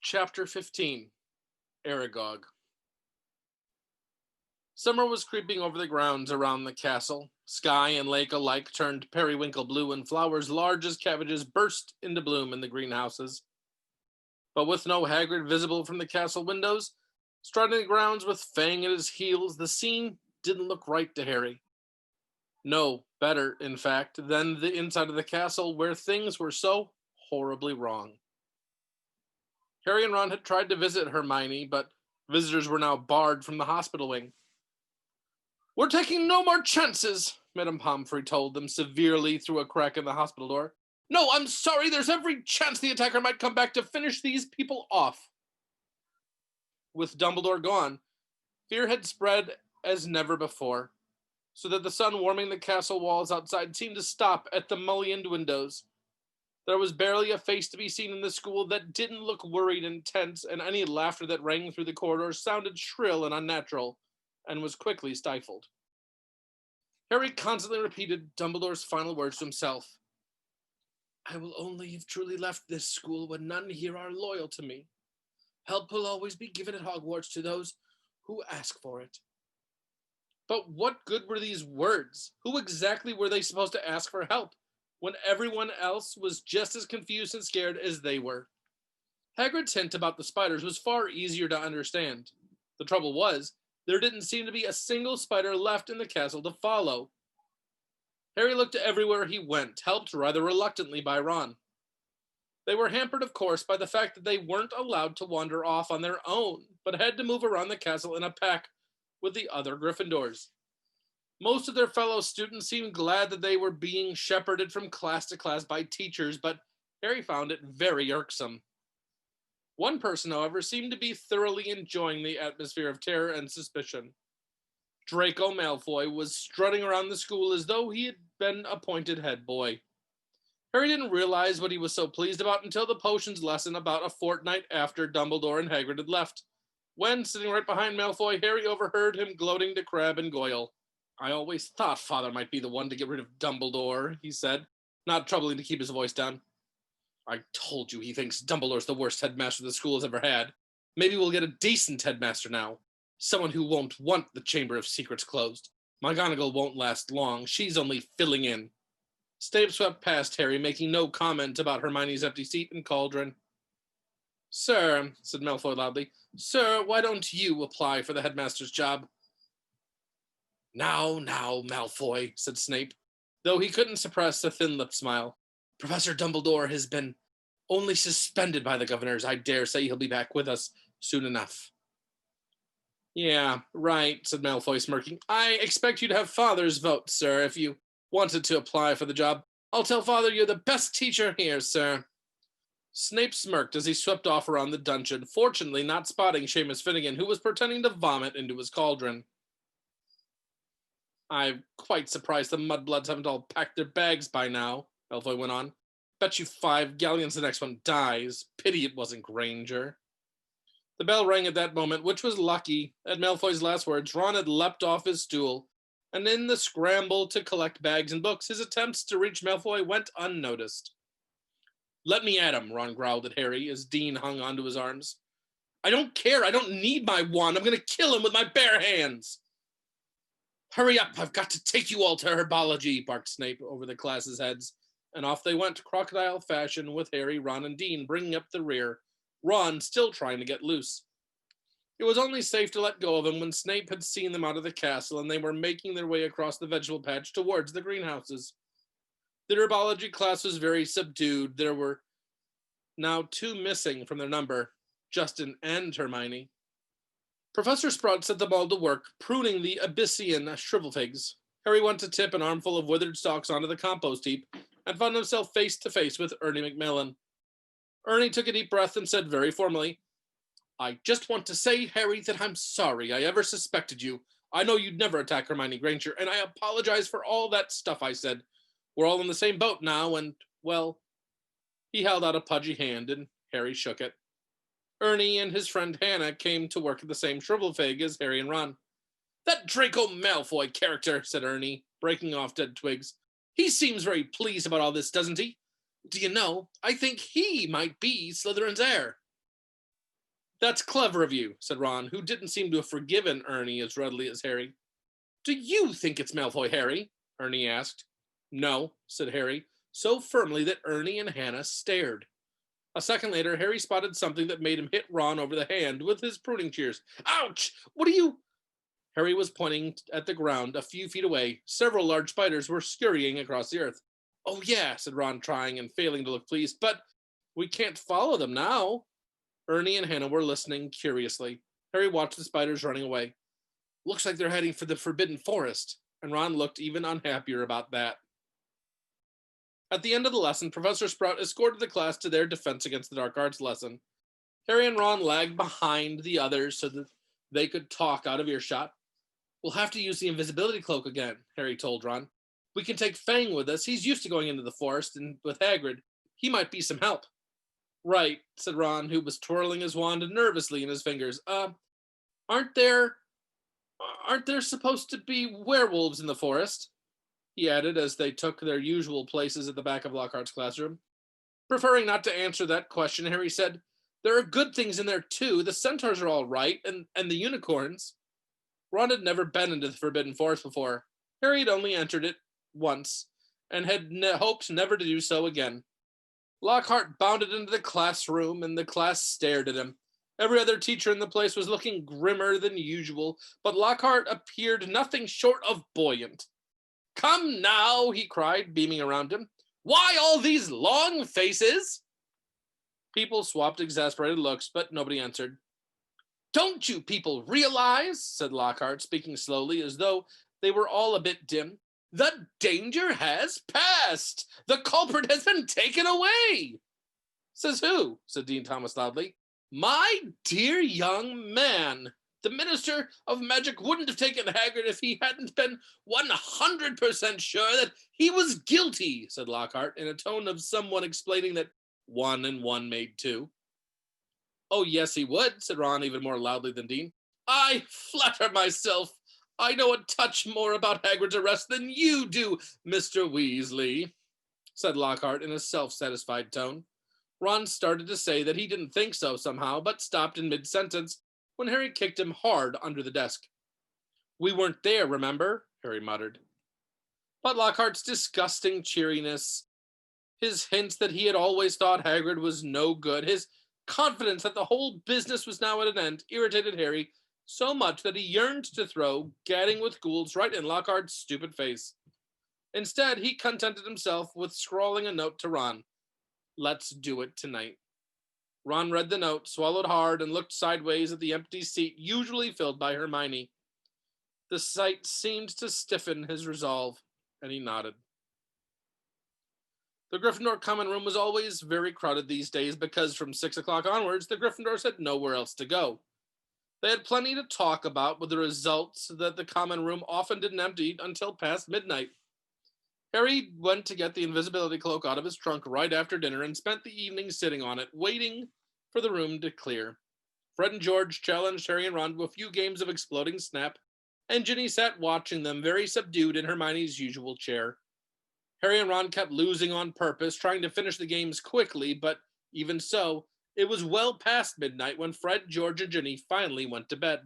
Chapter 15 Aragog. Summer was creeping over the grounds around the castle. Sky and lake alike turned periwinkle blue, and flowers large as cabbages burst into bloom in the greenhouses. But with no Hagrid visible from the castle windows, strutting the grounds with Fang at his heels, the scene didn't look right to Harry. No, better, in fact, than the inside of the castle where things were so horribly wrong. Harry and Ron had tried to visit Hermione, but visitors were now barred from the hospital wing. "We're taking no more chances," Madame Pomfrey told them severely through a crack in the hospital door. "No, I'm sorry, there's every chance the attacker might come back to finish these people off." With Dumbledore gone, fear had spread as never before, so that the sun warming the castle walls outside seemed to stop at the mullioned windows. There was barely a face to be seen in the school that didn't look worried and tense, and any laughter that rang through the corridors sounded shrill and unnatural, and was quickly stifled. Harry constantly repeated Dumbledore's final words to himself. "I will only have truly left this school when none here are loyal to me. Help will always be given at Hogwarts to those who ask for it." But what good were these words? Who exactly were they supposed to ask for help when everyone else was just as confused and scared as they were? Hagrid's hint about the spiders was far easier to understand. The trouble was, there didn't seem to be a single spider left in the castle to follow. Harry looked everywhere he went, helped rather reluctantly by Ron. They were hampered, of course, by the fact that they weren't allowed to wander off on their own, but had to move around the castle in a pack with the other Gryffindors. Most of their fellow students seemed glad that they were being shepherded from class to class by teachers, but Harry found it very irksome. One person, however, seemed to be thoroughly enjoying the atmosphere of terror and suspicion. Draco Malfoy was strutting around the school as though he had been appointed head boy. Harry didn't realize what he was so pleased about until the potions lesson about a fortnight after Dumbledore and Hagrid had left, when, sitting right behind Malfoy, Harry overheard him gloating to Crabbe and Goyle. "I always thought Father might be the one to get rid of Dumbledore," he said, not troubling to keep his voice down. "I told you he thinks Dumbledore's the worst headmaster the school has ever had. Maybe we'll get a decent headmaster now. Someone who won't want the Chamber of Secrets closed. McGonagall won't last long. She's only filling in." Snape swept past Harry, making no comment about Hermione's empty seat and cauldron. "Sir," said Malfoy loudly, "Sir, why don't you apply for the headmaster's job?" Now, Malfoy," said Snape, though he couldn't suppress a thin-lipped smile. "Professor Dumbledore has been only suspended by the governors. I dare say he'll be back with us soon enough." "Yeah, right," said Malfoy, smirking. "I expect you to have Father's vote, sir, if you wanted to apply for the job. I'll tell Father you're the best teacher here, sir." Snape smirked as he swept off around the dungeon, fortunately not spotting Seamus Finnegan, who was pretending to vomit into his cauldron. "I'm quite surprised the mudbloods haven't all packed their bags by now," Malfoy went on. "Bet you 5 galleons the next one dies. Pity it wasn't Granger." The bell rang at that moment, which was lucky. At Malfoy's last words, Ron had leapt off his stool, and in the scramble to collect bags and books, his attempts to reach Malfoy went unnoticed. "Let me at him," Ron growled at Harry as Dean hung onto his arms. "I don't care. I don't need my wand. I'm going to kill him with my bare hands." "Hurry up. I've got to take you all to herbology," barked Snape over the class's heads, and off they went, crocodile fashion, with Harry, Ron, and Dean bringing up the rear, Ron still trying to get loose. It was only safe to let go of him when Snape had seen them out of the castle and they were making their way across the vegetable patch towards the greenhouses. The herbology class was very subdued. There were now 2 missing from their number, Justin and Hermione. Professor Sprout set them all to work, pruning the Abyssian shrivel figs. Harry went to tip an armful of withered stalks onto the compost heap and found himself face to face with Ernie Macmillan. Ernie took a deep breath and said very formally, "I just want to say, Harry, that I'm sorry I ever suspected you. I know you'd never attack Hermione Granger, and I apologize for all that stuff I said. We're all in the same boat now, and, well..." He held out a pudgy hand, and Harry shook it. Ernie and his friend Hannah came to work at the same shrivel fig as Harry and Ron. "That Draco Malfoy character," said Ernie, breaking off dead twigs. "He seems very pleased about all this, doesn't he? Do you know, I think he might be Slytherin's heir." That's clever of you, said Ron, who didn't seem to have forgiven Ernie as readily as Harry. Do you think it's Malfoy, Harry? Ernie asked. No, said Harry, so firmly that Ernie and Hannah stared. A second later, Harry spotted something that made him hit Ron over the hand with his pruning shears. Ouch! What are you... Harry was pointing at the ground a few feet away. Several large spiders were scurrying across the earth. Oh yeah, said Ron, trying and failing to look pleased, but we can't follow them now. Ernie and Hannah were listening curiously. Harry watched the spiders running away. Looks like they're heading for the Forbidden Forest, and Ron looked even unhappier about that. At the end of the lesson, Professor Sprout escorted the class to their Defense Against the Dark Arts lesson. Harry and Ron lagged behind the others so that they could talk out of earshot. We'll have to use the invisibility cloak again, Harry told Ron. We can take Fang with us. He's used to going into the forest, and with Hagrid, he might be some help. Right, said Ron, who was twirling his wand nervously in his fingers. Aren't there supposed to be werewolves in the forest? He added as they took their usual places at the back of Lockhart's classroom. Preferring not to answer that question, Harry said, There are good things in there too. The centaurs are all right, and the unicorns. Ron had never been into the Forbidden Forest before. Harry had only entered it once, and had hoped never to do so again. Lockhart bounded into the classroom, and the class stared at him. Every other teacher in the place was looking grimmer than usual, but Lockhart appeared nothing short of buoyant. Come now, he cried, beaming around him. Why all these long faces? People swapped exasperated looks, but nobody answered. Don't you people realize, said Lockhart, speaking slowly as though they were all a bit dim, the danger has passed. The culprit has been taken away. Says who? Said Dean Thomas loudly. My dear young man. The Minister of Magic wouldn't have taken Hagrid if he hadn't been 100% sure that he was guilty, said Lockhart, in a tone of someone explaining that 1 and 1 made 2. Oh, yes, he would, said Ron even more loudly than Dean. I flatter myself I know a touch more about Hagrid's arrest than you do, Mr. Weasley, said Lockhart in a self-satisfied tone. Ron started to say that he didn't think so somehow, but stopped in mid-sentence when Harry kicked him hard under the desk. We weren't there, remember? Harry muttered. But Lockhart's disgusting cheeriness, his hints that he had always thought Hagrid was no good, his confidence that the whole business was now at an end, irritated Harry so much that he yearned to throw gadding with ghouls right in Lockhart's stupid face. Instead, he contented himself with scrawling a note to Ron. Let's do it tonight. Ron read the note, swallowed hard, and looked sideways at the empty seat usually filled by Hermione. The sight seemed to stiffen his resolve, and he nodded. The Gryffindor common room was always very crowded these days because from 6 o'clock onwards, the Gryffindors had nowhere else to go. They had plenty to talk about, with the results that the common room often didn't empty until past midnight. Harry went to get the invisibility cloak out of his trunk right after dinner and spent the evening sitting on it, waiting for the room to clear. Fred and George challenged Harry and Ron to a few games of Exploding Snap, and Ginny sat watching them, very subdued in Hermione's usual chair. Harry and Ron kept losing on purpose, trying to finish the games quickly, but even so, it was well past midnight when Fred, George, and Ginny finally went to bed.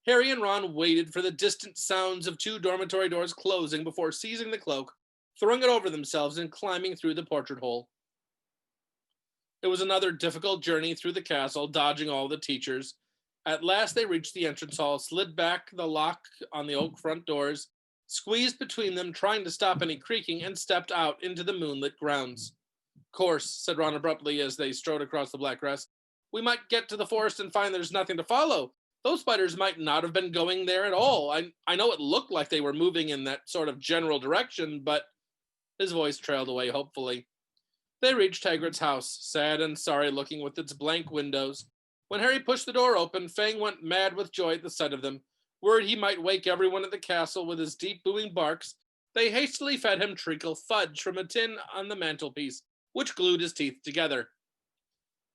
Harry and Ron waited for the distant sounds of 2 dormitory doors closing before seizing the cloak, throwing it over themselves, and climbing through the portrait hole. It was another difficult journey through the castle, dodging all the teachers. At last they reached the entrance hall, slid back the lock on the oak front doors, squeezed between them, trying to stop any creaking, and stepped out into the moonlit grounds. Course, said Ron abruptly as they strode across the black grass. We might get to the forest and find there's nothing to follow. Those spiders might not have been going there at all. I know it looked like they were moving in that sort of general direction, but his voice trailed away hopefully. They reached Hagrid's house, sad and sorry looking with its blank windows. When Harry pushed the door open, Fang went mad with joy at the sight of them. Worried he might wake everyone at the castle with his deep booming barks, they hastily fed him treacle fudge from a tin on the mantelpiece, which glued his teeth together.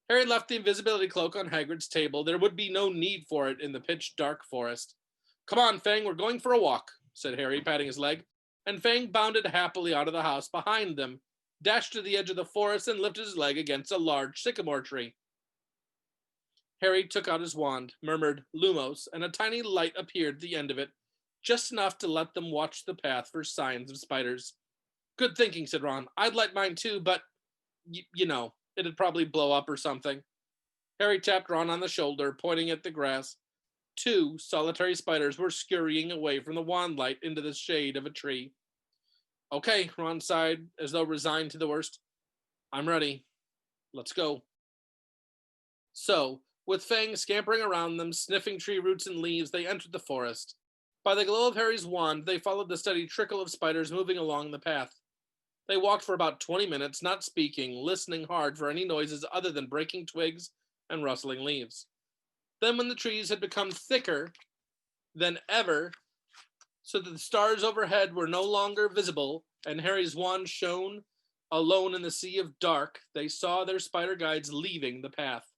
Harry left the invisibility cloak on Hagrid's table. There would be no need for it in the pitch-dark forest. Come on, Fang, we're going for a walk, said Harry, patting his leg, and Fang bounded happily out of the house behind them, dashed to the edge of the forest, and lifted his leg against a large sycamore tree. Harry took out his wand, murmured "Lumos," and a tiny light appeared at the end of it, just enough to let them watch the path for signs of spiders. "Good thinking," said Ron. "I'd light mine too, but, it'd probably blow up or something." Harry tapped Ron on the shoulder, pointing at the grass. Two solitary spiders were scurrying away from the wand light into the shade of a tree. "Okay," Ron sighed, as though resigned to the worst. "I'm ready. Let's go." So, with Fang scampering around them, sniffing tree roots and leaves, they entered the forest. By the glow of Harry's wand, they followed the steady trickle of spiders moving along the path. They walked for about 20 minutes, not speaking, listening hard for any noises other than breaking twigs and rustling leaves. Then, when the trees had become thicker than ever, so that the stars overhead were no longer visible, and Harry's wand shone alone in the sea of dark, they saw their spider guides leaving the path.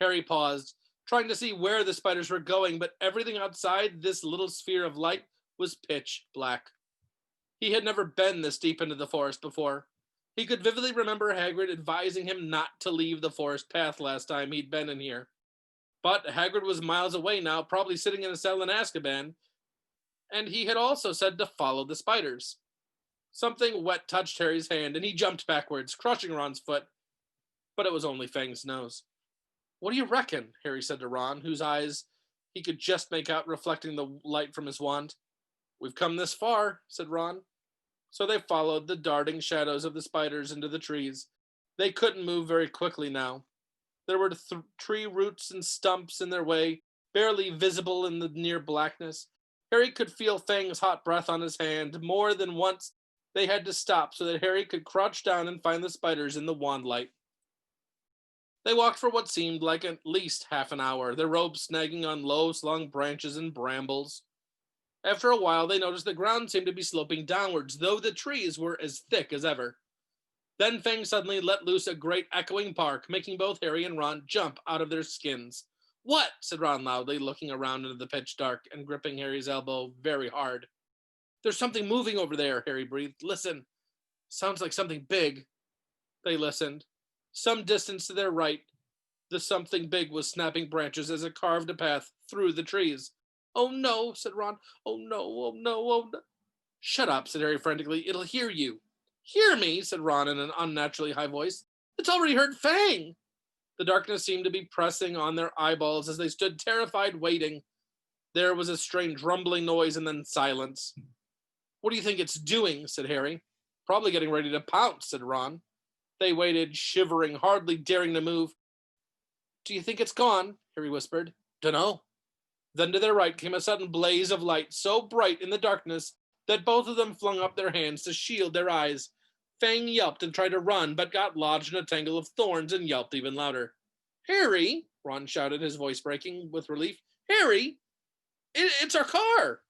Harry paused, trying to see where the spiders were going, but everything outside this little sphere of light was pitch black. He had never been this deep into the forest before. He could vividly remember Hagrid advising him not to leave the forest path last time he'd been in here. But Hagrid was miles away now, probably sitting in a cell in Azkaban, and he had also said to follow the spiders. Something wet touched Harry's hand, and he jumped backwards, crushing Ron's foot, but it was only Fang's nose. "What do you reckon?" Harry said to Ron, whose eyes he could just make out reflecting the light from his wand. "We've come this far," said Ron. So they followed the darting shadows of the spiders into the trees. They couldn't move very quickly now. There were tree roots and stumps in their way, barely visible in the near blackness. Harry could feel Fang's hot breath on his hand. More than once, they had to stop so that Harry could crouch down and find the spiders in the wand light. They walked for what seemed like at least half an hour, their robes snagging on low slung branches and brambles. After a while, they noticed the ground seemed to be sloping downwards, though the trees were as thick as ever. Then Fang suddenly let loose a great echoing bark, making both Harry and Ron jump out of their skins. "What?" said Ron loudly, looking around into the pitch dark and gripping Harry's elbow very hard. "There's something moving over there," Harry breathed. "Listen. Sounds like something big." They listened. Some distance to their right, the something big was snapping branches as it carved a path through the trees. "Oh no," said Ron. "Oh no, oh no, oh no." "Shut up," said Harry frantically. "It'll hear you." "Hear me," said Ron in an unnaturally high voice. "It's already heard Fang." The darkness seemed to be pressing on their eyeballs as they stood terrified, waiting. There was a strange rumbling noise and then silence. "What do you think it's doing?" said Harry. "Probably getting ready to pounce," said Ron. They waited, shivering, hardly daring to move. "Do you think it's gone?" Harry whispered. "Dunno." Then to their right came a sudden blaze of light, so bright in the darkness that both of them flung up their hands to shield their eyes. Fang yelped and tried to run, but got lodged in a tangle of thorns and yelped even louder. "Harry!" Ron shouted, his voice breaking with relief. "Harry! It's our car!"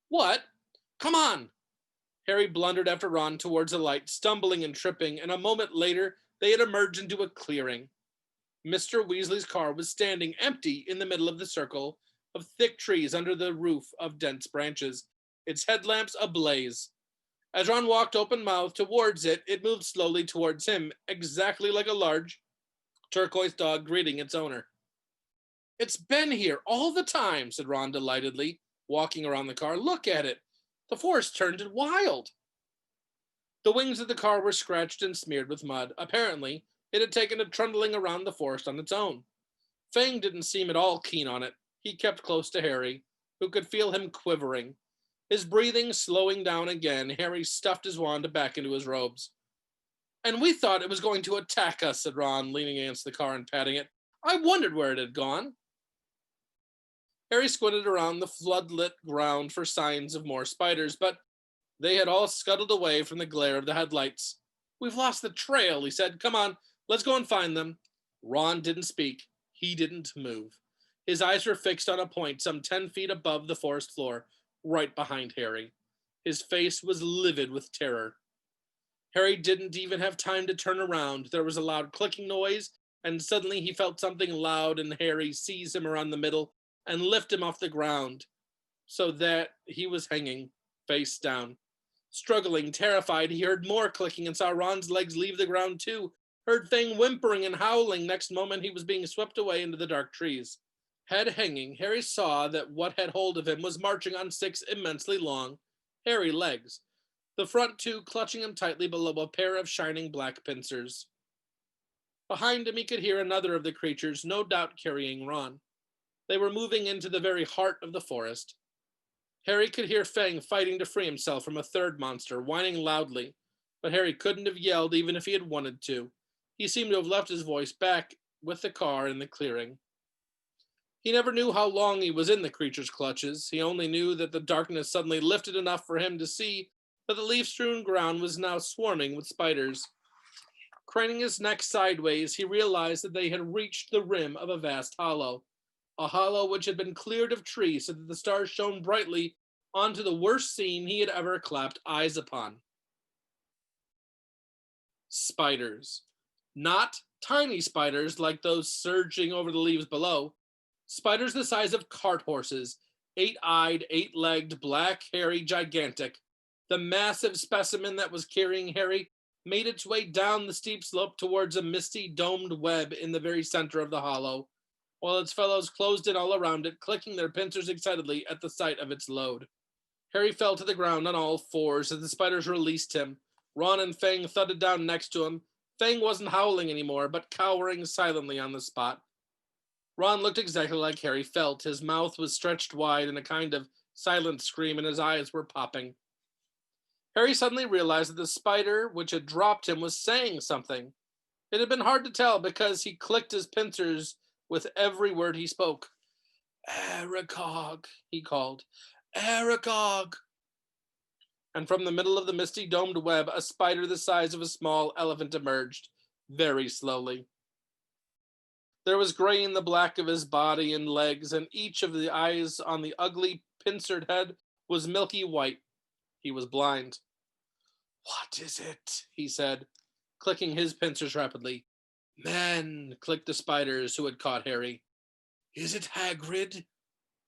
"What? Come on!" Harry blundered after Ron towards the light, stumbling and tripping, and a moment later they had emerged into a clearing. Mr. Weasley's car was standing empty in the middle of the circle of thick trees under the roof of dense branches, its headlamps ablaze. As Ron walked open-mouthed towards it, it moved slowly towards him, exactly like a large turquoise dog greeting its owner. "It's been here all the time," said Ron delightedly, walking around the car. "Look at it. The forest turned it wild." The wings of the car were scratched and smeared with mud. Apparently, it had taken a trundling around the forest on its own. Fang didn't seem at all keen on it. He kept close to Harry, who could feel him quivering. His breathing slowing down again, Harry stuffed his wand back into his robes. "And we thought it was going to attack us," said Ron, leaning against the car and patting it. "I wondered where it had gone." Harry squinted around the flood-lit ground for signs of more spiders, but they had all scuttled away from the glare of the headlights. "We've lost the trail," he said. "Come on, let's go and find them." Ron didn't speak. He didn't move. His eyes were fixed on a point some 10 feet above the forest floor, right behind Harry. His face was livid with terror. Harry didn't even have time to turn around. There was a loud clicking noise, and suddenly he felt something loud and hairy seize him around the middle and lift him off the ground, so that he was hanging, face down. Struggling, terrified, he heard more clicking and saw Ron's legs leave the ground too. heard Fang whimpering and howling. Next moment, he was being swept away into the dark trees. Head hanging, Harry saw that what had hold of him was marching on 6 immensely long, hairy legs, the front 2 clutching him tightly below a pair of shining black pincers. Behind him, he could hear another of the creatures, no doubt carrying Ron. They were moving into the very heart of the forest. Harry could hear Fang fighting to free himself from a third monster, whining loudly, but Harry couldn't have yelled even if he had wanted to. He seemed to have left his voice back with the car in the clearing. He never knew how long he was in the creature's clutches. He only knew that the darkness suddenly lifted enough for him to see that the leaf-strewn ground was now swarming with spiders. Craning his neck sideways, he realized that they had reached the rim of a vast hollow, a hollow which had been cleared of trees so that the stars shone brightly onto the worst scene he had ever clapped eyes upon. Spiders. Not tiny spiders like those surging over the leaves below. Spiders the size of cart horses, 8-eyed, 8-legged, black, hairy, gigantic. The massive specimen that was carrying Harry made its way down the steep slope towards a misty, domed web in the very center of the hollow, while its fellows closed in all around it, clicking their pincers excitedly at the sight of its load. Harry fell to the ground on all fours as the spiders released him. Ron and Fang thudded down next to him. Fang wasn't howling anymore, but cowering silently on the spot. Ron looked exactly like Harry felt. His mouth was stretched wide in a kind of silent scream, and his eyes were popping. Harry suddenly realized that the spider which had dropped him was saying something. It had been hard to tell because he clicked his pincers with every word he spoke. "Aragog," he called. "Aragog." And from the middle of the misty domed web, a spider the size of a small elephant emerged, very slowly. There was gray in the black of his body and legs, and each of the eyes on the ugly, pincered head was milky white. He was blind. "What is it?" he said, clicking his pincers rapidly. "Men," clicked the spiders who had caught Harry. "Is it Hagrid?"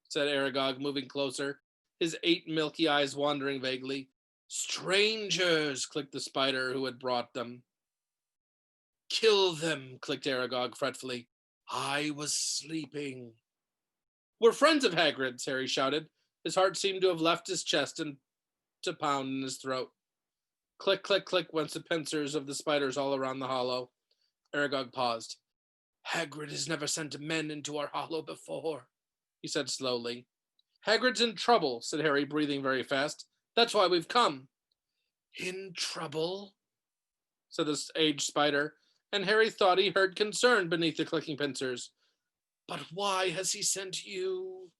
said Aragog, moving closer, his 8 milky eyes wandering vaguely. "Strangers," clicked the spider who had brought them. "Kill them," clicked Aragog fretfully. "I was sleeping." "We're friends of Hagrid's," Harry shouted. His heart seemed to have left his chest and to pound in his throat. Click, click, click went the pincers of the spiders all around the hollow. Aragog paused. "Hagrid has never sent men into our hollow before," he said slowly. "Hagrid's in trouble," said Harry, breathing very fast. "That's why we've come." "In trouble?" said this aged spider, and Harry thought he heard concern beneath the clicking pincers. "But why has he sent you?"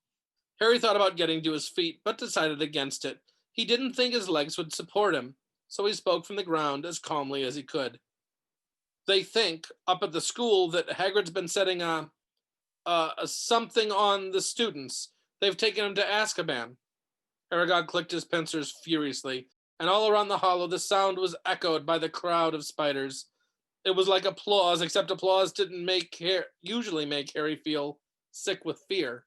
Harry thought about getting to his feet, but decided against it. He didn't think his legs would support him, so he spoke from the ground as calmly as he could. "They think, up at the school, that Hagrid's been setting a something on the students. They've taken him to Azkaban." Aragog clicked his pincers furiously, and all around the hollow the sound was echoed by the crowd of spiders. It was like applause, except applause didn't usually make Harry feel sick with fear.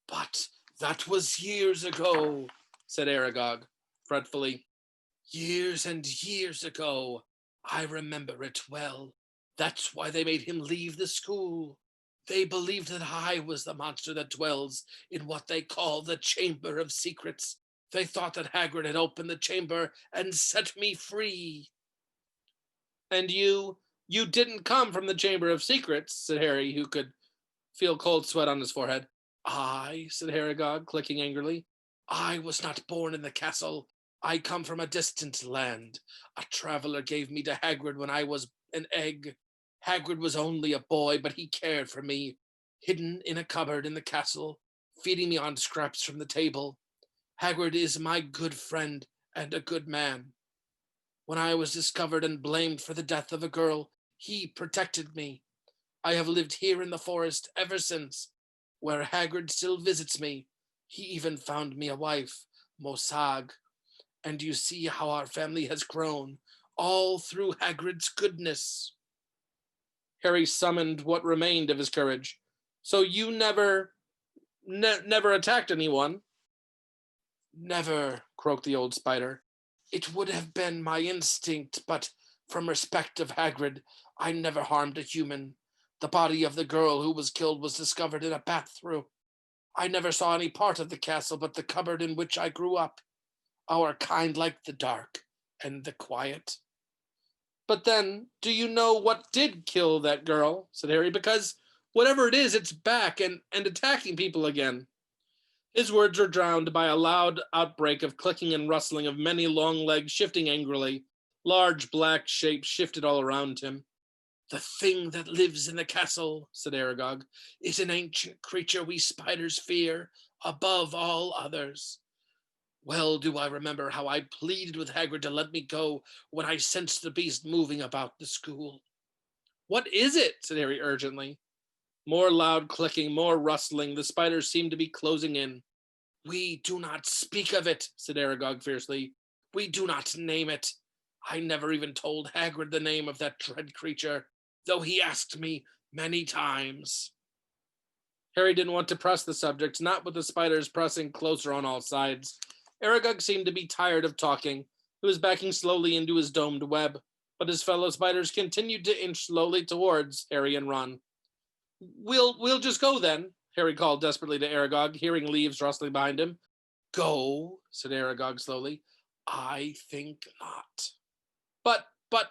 "But that was years ago," said Aragog, fretfully. "Years and years ago. I remember it well. That's why they made him leave the school. They believed that I was the monster that dwells in what they call the Chamber of Secrets. They thought that Hagrid had opened the chamber and set me free." "And you didn't come from the Chamber of Secrets," said Harry, who could feel cold sweat on his forehead. "I," said Aragog, clicking angrily. "I was not born in the castle. I come from a distant land. A traveler gave me to Hagrid when I was an egg. Hagrid was only a boy, but he cared for me, hidden in a cupboard in the castle, feeding me on scraps from the table. Hagrid is my good friend and a good man. When I was discovered and blamed for the death of a girl, he protected me. I have lived here in the forest ever since, where Hagrid still visits me. He even found me a wife, Mosag. And you see how our family has grown, all through Hagrid's goodness." Harry summoned what remained of his courage. "So you never attacked anyone?" "Never," croaked the old spider. "It would have been my instinct, but From respect of Hagrid, I never harmed a human. The body of the girl who was killed was discovered in a bathroom. I never saw any part of the castle but the cupboard in which I grew up. Our kind like the dark and the quiet. But then, do you know what did kill that girl? Said Harry, because whatever it is, it's back and attacking people again. His words were drowned by a loud outbreak of clicking and rustling of many long legs shifting angrily. Large black shapes shifted all around him. The thing that lives in the castle, said Aragog, is an ancient creature we spiders fear above all others. Well do I remember how I pleaded with Hagrid to let me go when I sensed the beast moving about the school. What is it? Said Harry urgently. More loud clicking, more rustling. The spiders seemed to be closing in. We do not speak of it, said Aragog fiercely. We do not name it. I never even told Hagrid the name of that dread creature, though he asked me many times. Harry didn't want to press the subject, not with the spiders pressing closer on all sides. Aragog seemed to be tired of talking. He was backing slowly into his domed web, but his fellow spiders continued to inch slowly towards Harry and Ron. We'll just go then, Harry called desperately to Aragog, hearing leaves rustling behind him. Go, said Aragog slowly. I think not. But,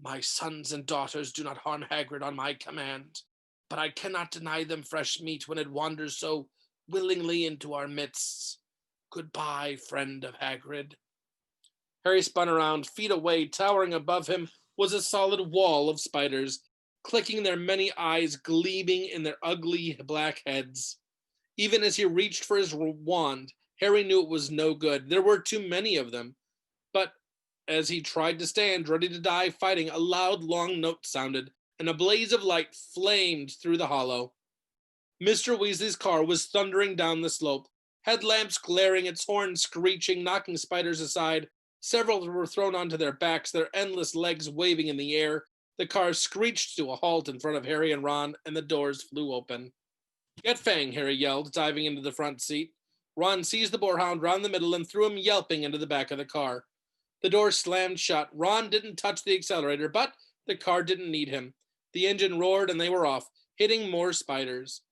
my sons and daughters do not harm Hagrid on my command, but I cannot deny them fresh meat when it wanders so willingly into our midst. Goodbye, friend of Hagrid. Harry spun around, feet away. Towering above him was a solid wall of spiders, clicking, their many eyes gleaming in their ugly black heads. Even as he reached for his wand, Harry knew it was no good. There were too many of them. But as he tried to stand, ready to die fighting, a loud, long note sounded, and a blaze of light flamed through the hollow. Mr. Weasley's car was thundering down the slope, headlamps glaring, its horns screeching, knocking spiders aside. Several were thrown onto their backs, their endless legs waving in the air. The car screeched to a halt in front of Harry and Ron, and the doors flew open. Get Fang, Harry yelled, diving into the front seat. Ron seized the boarhound round the middle and threw him yelping into the back of the car. The door slammed shut. Ron didn't touch the accelerator, but the car didn't need him. The engine roared and they were off, hitting more spiders.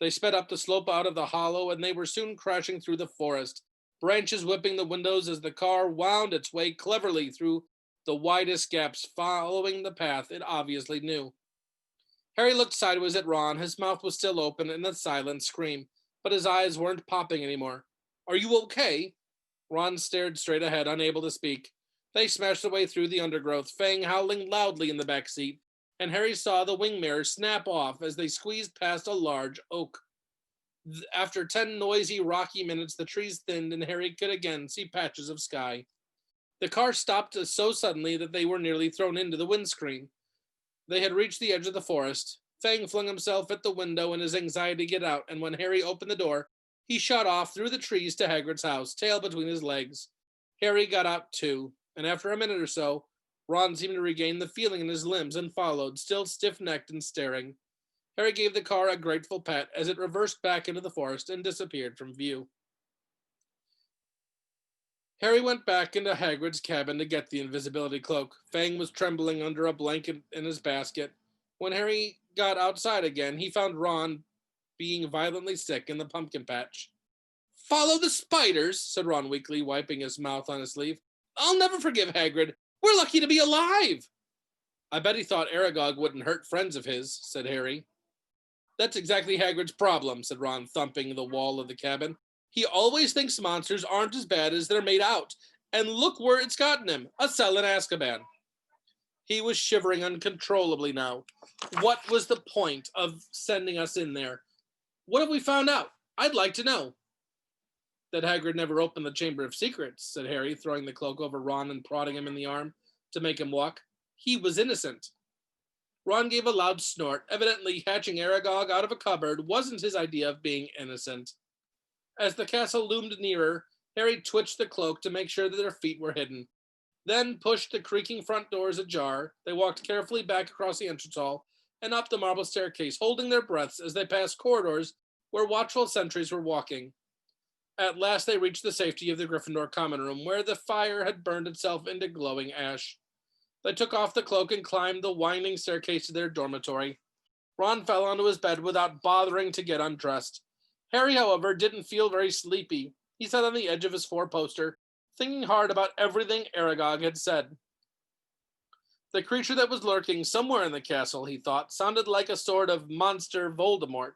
They sped up the slope out of the hollow and they were soon crashing through the forest, branches whipping the windows as the car wound its way cleverly through the widest gaps, following the path it obviously knew. Harry looked sideways at Ron. His mouth was still open in a silent scream, but his eyes weren't popping anymore. Are you okay? Ron stared straight ahead, unable to speak. They smashed their way through the undergrowth, Fang howling loudly in the back seat, and Harry saw the wing mirror snap off as they squeezed past a large oak. After 10 noisy, rocky minutes, the trees thinned and Harry could again see patches of sky. The car stopped so suddenly that they were nearly thrown into the windscreen. They had reached the edge of the forest. Fang flung himself at the window in his anxiety to get out, and when Harry opened the door, he shot off through the trees to Hagrid's house, tail between his legs. Harry got out too, and after a minute or so, Ron seemed to regain the feeling in his limbs and followed, still stiff-necked and staring. Harry gave the car a grateful pat as it reversed back into the forest and disappeared from view. Harry went back into Hagrid's cabin to get the invisibility cloak. Fang was trembling under a blanket in his basket. When Harry got outside again, he found Ron being violently sick in the pumpkin patch. Follow the spiders, said Ron weakly, wiping his mouth on his sleeve. I'll never forgive Hagrid. We're lucky to be alive. I bet he thought Aragog wouldn't hurt friends of his, said Harry. That's exactly Hagrid's problem, said Ron, thumping the wall of the cabin. He always thinks monsters aren't as bad as they're made out. And look where it's gotten him, a cell in Azkaban. He was shivering uncontrollably now. What was the point of sending us in there? What have we found out? I'd like to know. That Hagrid never opened the Chamber of Secrets, said Harry, throwing the cloak over Ron and prodding him in the arm to make him walk. He was innocent. Ron gave a loud snort. Evidently, hatching Aragog out of a cupboard wasn't his idea of being innocent. As the castle loomed nearer, Harry twitched the cloak to make sure that their feet were hidden. Then pushed the creaking front doors ajar. They walked carefully back across the entrance hall and up the marble staircase, holding their breaths as they passed corridors where watchful sentries were walking. At last they reached the safety of the Gryffindor common room, where the fire had burned itself into glowing ash. They took off the cloak and climbed the winding staircase to their dormitory. Ron fell onto his bed without bothering to get undressed. Harry, however, didn't feel very sleepy. He sat on the edge of his four-poster, thinking hard about everything Aragog had said. The creature that was lurking somewhere in the castle, he thought, sounded like a sort of monster Voldemort.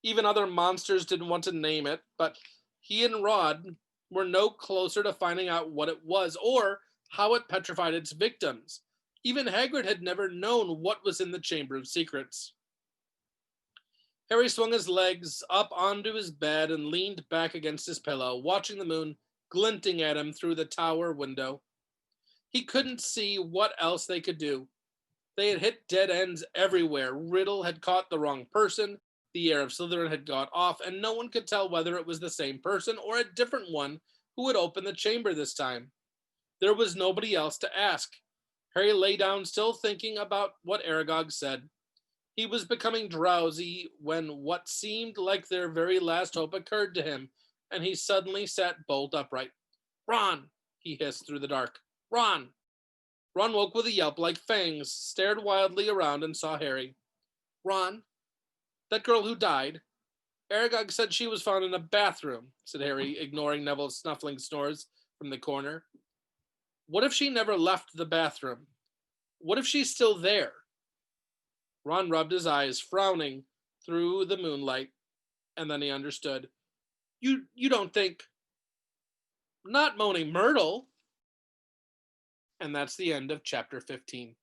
Even other monsters didn't want to name it, but he and Rod were no closer to finding out what it was or how it petrified its victims. Even Hagrid had never known what was in the Chamber of Secrets. Harry swung his legs up onto his bed and leaned back against his pillow, watching the moon glinting at him through the tower window. He couldn't see what else they could do. They had hit dead ends everywhere. Riddle had caught the wrong person, the heir of Slytherin had got off, and no one could tell whether it was the same person or a different one who had opened the chamber this time. There was nobody else to ask. Harry lay down, still thinking about what Aragog said. He was becoming drowsy when what seemed like their very last hope occurred to him, and he suddenly sat bolt upright. "Ron!" he hissed through the dark. "Ron!" Ron woke with a yelp like fangs, stared wildly around, and saw Harry. "Ron, that girl who died, Aragog said she was found in a bathroom," said Harry, ignoring Neville's snuffling snores from the corner. "What if she never left the bathroom? What if she's still there?" Ron rubbed his eyes, frowning through the moonlight, and then he understood. You don't think... Not Moaning Myrtle." And that's the end of chapter 15.